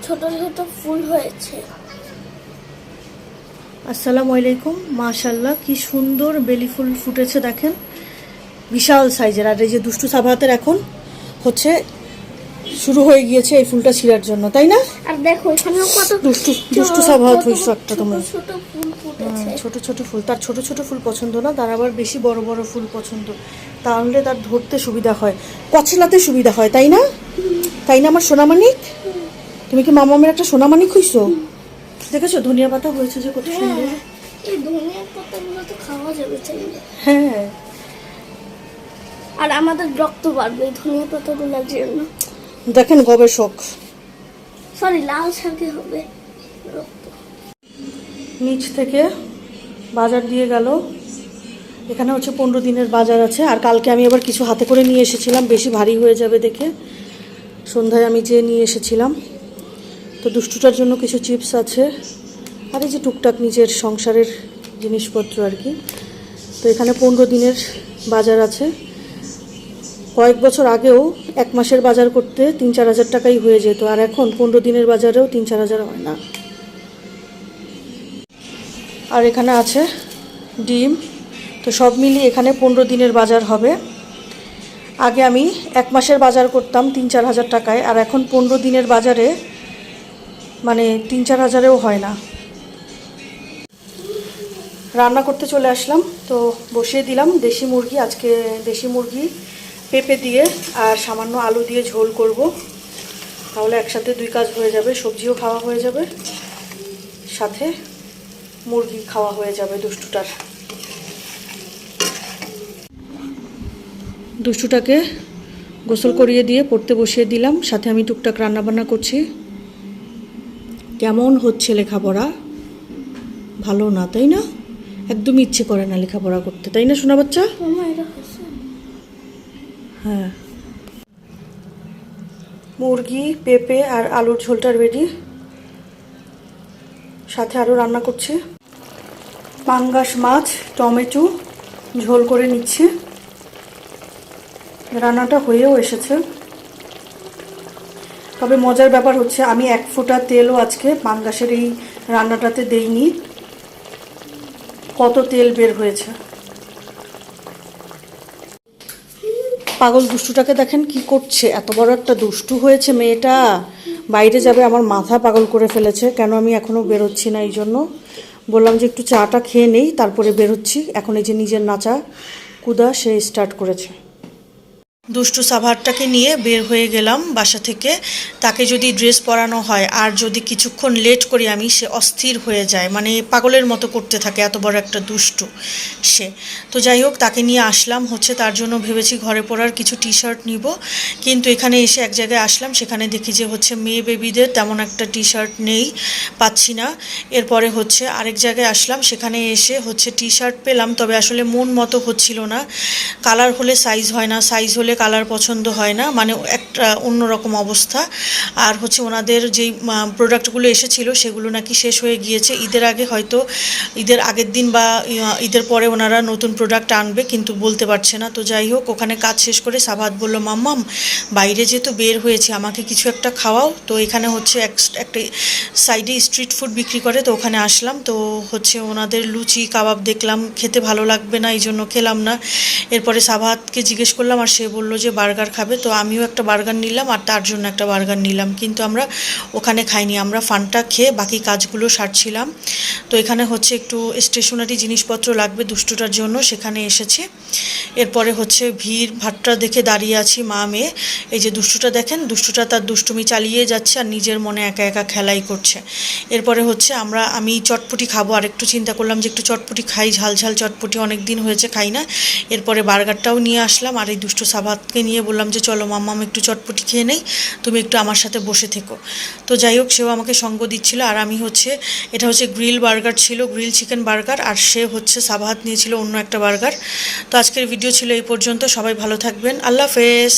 ছোট ছোট ফুল হয়েছে। আসসালামু আলাইকুম। মাশাআল্লাহ কি সুন্দর বেলি ফুল ফুটেছে দেখেন, বিশাল সাইজের। আর এই যে দুষ্টু সাবাহাতের এখন হচ্ছে শুরু হয়ে গিয়েছে এই ফুলটা ছিঁড়ার জন্য, তাই না? আর দেখো এখানেও কত দুষ্টু দুষ্টু সাবাহাত হয়েছে একটা তোমার। ছোট ফুল ফুটেছে। ছোট ছোট ফুল, তার ছোট ছোট ফুল পছন্দ না, তার আবার বেশি বড় বড় ফুল পছন্দ। তাহলে তার ধরতে সুবিধা হয়, কচলাতে সুবিধা হয়, তাই না? তাই না আমার সোনামানিক? তুমি কি মামামের একটা সোনামানিক হইছো? দেখেছো ধনিয়া পাতা হয়েছে যে কত সুন্দর। এই ধনিয়া পাতাগুলো তো খাওয়া যাবে চাইলে। হ্যাঁ, আর আমাদের রক্ত বাড়বে এই ধনিয়া পাতাগুলোর জন্য। দেখেন গবেষক। সরি, লাল শাকে হবে রক্ত। নিচ থেকে বাজার দিয়ে গেল। এখানে হচ্ছে 15 দিনের বাজার আছে। আর কালকে আমি আবার কিছু হাতে করে নিয়ে এসেছিলাম, বেশি ভারী হয়ে যাবে দেখে সন্ধ্যায় আমি যেয়ে নিয়ে এসেছিলাম। তো দুষ্টুটার জন্য কিছু চিপস আছে, আর এই যে টুকটাক নিজের সংসারের জিনিসপত্র আর কি। তো এখানে 15 দিনের বাজার আছে। কয়েক বছর আগেও 1 মাসের বাজার করতে 3-4 হাজার টাকাই হয়ে যেত, আর এখন 15 দিনের বাজারেও 3-4 হাজার হয় না। আর এখানে আছে ডিম। তো সব মিলিয়ে এখানে 15 দিনের বাজার হবে। আগে আমি 1 মাসের বাজার করতাম 3-4 হাজার টাকায়, আর এখন 15 দিনের বাজারে মানে 3-4 হাজারেও হয় না। রান্না করতে চলে আসলাম, তো বসিয়ে দিলাম দেশি মুরগি। আজকে দেশি মুরগি পেঁপে দিয়ে আর সামান্য আলু দিয়ে ঝোল করব। তাহলে একসাথে 2 কাজ হয়ে যাবে, সবজিও খাওয়া হয়ে যাবে, সাথে মুরগি খাওয়া হয়ে যাবে দুষ্টুটাকে গোসল করিয়ে দিয়ে পড়তে বসিয়ে দিলাম। সাথে আমি টুকটাক রান্নাবান্না করছি। কেমন হচ্ছে লেখাপড়া? ভালো না, তাই না? একদমই ইচ্ছে করে না লেখাপড়া করতে, তাই না শোনা বাচ্চা? হ্যাঁ, মুরগি পেঁপে আর আলুর ঝোলটা রেডি। সাথে আরও রান্না করছি, পাঙ্গাস মাছ টমেটো ঝোল করে নিচ্ছি। রান্নাটা হয়েও এসেছে। তবে মজার ব্যাপার হচ্ছে আমি 1 ফোঁটা তেলও আজকে পাঙ্গাসের এই রান্নাটাতে দেইনি। কত তেল বের হয়েছে। পাগল দুষ্টুটাকে দেখেন কি করছে, এত বড় একটা দুষ্টু হয়েছে মেয়েটা। বাইরে যাবে, আমার মাথা পাগল করে ফেলেছে। কেন আমি এখনও বেরোচ্ছি না, এই জন্য বললাম যে একটু চাটা খেয়ে নেই, তারপরে বেরোচ্ছি। এখন এই যে নিজের নাচা কুদা সে স্টার্ট করেছে। দুষ্টু সাভারটাকে নিয়ে বের হয়ে গেলাম বাসা থেকে। তাকে যদি ড্রেস পরানো হয় আর যদি কিছুক্ষণ লেট করি আমি, সে অস্থির হয়ে যায়, মানে পাগলের মতো করতে থাকে, এত বড় একটা দুষ্টু সে। তো যাই হোক, তাকে নিয়ে আসলাম হচ্ছে, তার জন্য ভেবেছি ঘরে পরার কিছু টি শার্ট নিব। কিন্তু এখানে এসে এক জায়গায় আসলাম, সেখানে দেখি যে হচ্ছে মেয়ে বেবিদের তেমন একটা টি শার্ট নেই, পাচ্ছি না। এরপরে হচ্ছে আরেক জায়গায় আসলাম, সেখানে এসে হচ্ছে টি শার্ট পেলাম, তবে আসলে মন মতো হচ্ছিল না। কালার হলে সাইজ হয় না, সাইজ হলে কালার পছন্দ হয় না, মানে একটা অন্যরকম অবস্থা। আর হচ্ছে ওনাদের যেই প্রোডাক্টগুলো এসেছিলো সেগুলো নাকি শেষ হয়ে গিয়েছে ঈদের আগে, হয়তো ঈদের আগের দিন বা ঈদের পরে ওনারা নতুন প্রোডাক্ট আনবে, কিন্তু বলতে পারছে না। তো যাই হোক, ওখানে কাজ শেষ করে সাবাত বলল, মাম্মাম বাইরে যেহেতু বের হয়েছে আমাকে কিছু একটা খাওয়াও। তো এখানে হচ্ছে একটা সাইডে স্ট্রিট ফুড বিক্রি করে, তো ওখানে আসলাম। তো হচ্ছে ওনাদের লুচি কাবাব দেখলাম, খেতে ভালো লাগবে না, এই জন্য খেলাম না। এরপরে সাবাতকে জিজ্ঞেস করলাম, আর সে বলল যে বার্গার খাবে। তো আমিও একটা বার্গার নিলাম আর তার জন্য একটা বার্গার নিলাম, কিন্তু আমরা ওখানে খাইনি, আমরা ফানটা খেয়ে বাকি কাজগুলো সারছিলাম। তো এখানে হচ্ছে একটু স্টেশনারি জিনিসপত্র লাগবে দুষ্টুটার জন্য, সেখানে এসেছি। এরপরে হচ্ছে ভিড় ভাট্টা দেখে দাঁড়িয়ে আছি মা মেয়ে। এই যে দুষ্টুটা দেখেন, দুষ্টুটা তার দুষ্টুমি চালিয়ে যাচ্ছে আর নিজের মনে একা একা খেলাই করছে। এরপরে হচ্ছে আমি চটপটি খাবো, আর একটু চিন্তা করলাম যে একটু চটপটি খাই, ঝাল ঝাল চটপটি, অনেক দিন হয়েছে খাই না। এরপরে বার্গারটাও নিয়ে আসলাম, আর এই দুষ্টু সাবাতকে নিয়ে বললাম যে চলো মাম্মাম একটু চটপটি খেয়ে নেই, তুমি একটু আমার সাথে বসে থেকো। তো যাই হোক, সেও আমাকে সঙ্গ দিচ্ছিল। আর আমি হচ্ছে, এটা হচ্ছে গ্রিল বার্গার ছিল, গ্রিল চিকেন বার্গার, আর সে হচ্ছে সাবাত নিয়েছিল অন্য একটা বার্গার। তো আজকের ভিডিও ছিল এই পর্যন্ত। সবাই ভালো থাকবেন, আল্লাহ হাফেজ।